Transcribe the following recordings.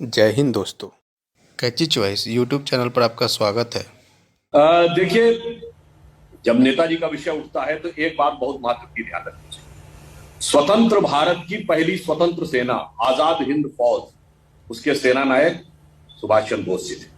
जय हिंद दोस्तों। कैची choice YouTube channel पर आपका स्वागत है। देखिए, जब नेताजी का विषय उठता है तो एक बात बहुत महत्व की ध्यान रखनी चाहिए। स्वतंत्र भारत की पहली स्वतंत्र सेना आजाद हिंद फौज, उसके सेना नायक सुभाष चंद्र बोस जी थे।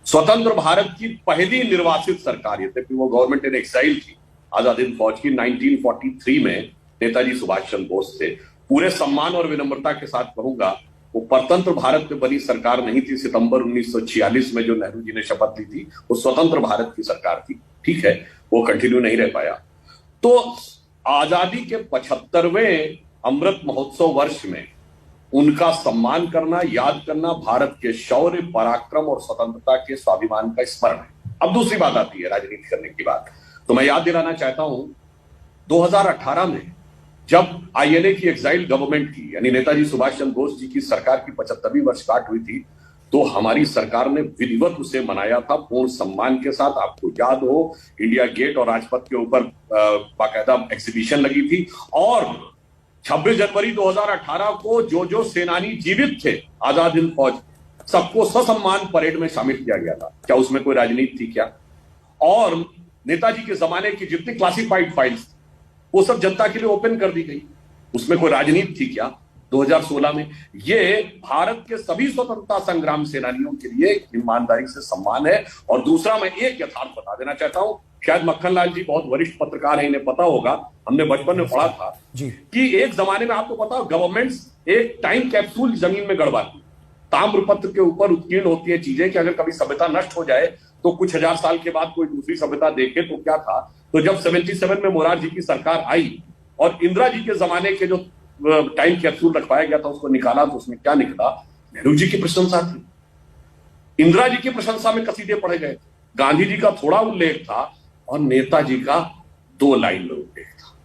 स्वतंत्र भारत की पहली निर्वासित सरकार, यद्यपि वो गवर्नमेंट इन एक्साइल थी, आजाद हिंद फौज की 1943 में नेताजी सुभाष चंद्र बोस थे। पूरे सम्मान और विनम्रता के साथ कहूंगा, वो परतंत्र भारत में बनी सरकार नहीं थी। सितंबर 1946 में जो नेहरू जी ने शपथ ली थी, वो स्वतंत्र भारत की सरकार थी। ठीक है, वो कंटिन्यू नहीं रह पाया। तो आजादी के 75वें अमृत महोत्सव वर्ष में उनका सम्मान करना, याद करना भारत के शौर्य, पराक्रम और स्वतंत्रता के स्वाभिमान का स्मरण है। अब दूसरी बात आती है राजनीति करने की बात। तो मैं याद दिलाना चाहता हूं, 2018 में जब आईएनए की एक्साइल गवर्नमेंट की, यानी नेताजी सुभाष चंद्र बोस जी की सरकार की 75वीं वर्षगांठ हुई थी, तो हमारी सरकार ने विधिवत उसे मनाया था पूर्ण सम्मान के साथ। आपको याद हो, इंडिया गेट और राजपथ के ऊपर बाकायदा एग्जीबिशन लगी थी और 26 जनवरी 2018 को जो जो सेनानी जीवित थे आजाद हिंद फौज, सबको ससम्मान परेड में शामिल किया गया था। क्या उसमें कोई राजनीति थी क्या? और नेताजी के जमाने की जितनी क्लासिफाइड फाइल्स, वो सब जनता के लिए ओपन कर दी गई। उसमें कोई राजनीति थी क्या? 2016 में ये भारत के सभी स्वतंत्रता संग्राम सेनानियों के लिए ईमानदारी से सम्मान है। और दूसरा, मैं एक यथार्थ बता देना चाहता हूं, शायद मक्खनलाल जी बहुत वरिष्ठ पत्रकार हैं, इन्हें पता होगा, हमने बचपन में पढ़ा था कि एक जमाने में, आपको पता हो, गवर्नमेंट्स एक टाइम कैप्सूल जमीन में गड़वाती, ताम्रपत्र के ऊपर उत्कीर्ण होती है चीजें कि अगर कभी सभ्यता नष्ट हो जाए तो कुछ हजार साल के बाद कोई दूसरी सभ्यता देखे तो क्या था। तो जब 77 में मोरारजी की सरकार आई और इंदिरा जी के जमाने के जो टाइम कैप्सूल रखवाया गया था उसको निकाला, तो उसमें क्या निकला? नेहरू जी की प्रशंसा थी, इंदिरा जी की प्रशंसा में कसीदे पढ़े गए, गांधी जी का थोड़ा उल्लेख था और नेताजी का 2 लाइन में उल्लेख था।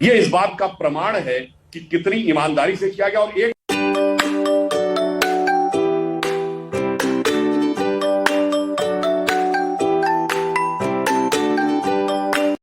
यह इस बात का प्रमाण है कि कितनी ईमानदारी से किया गया। और एक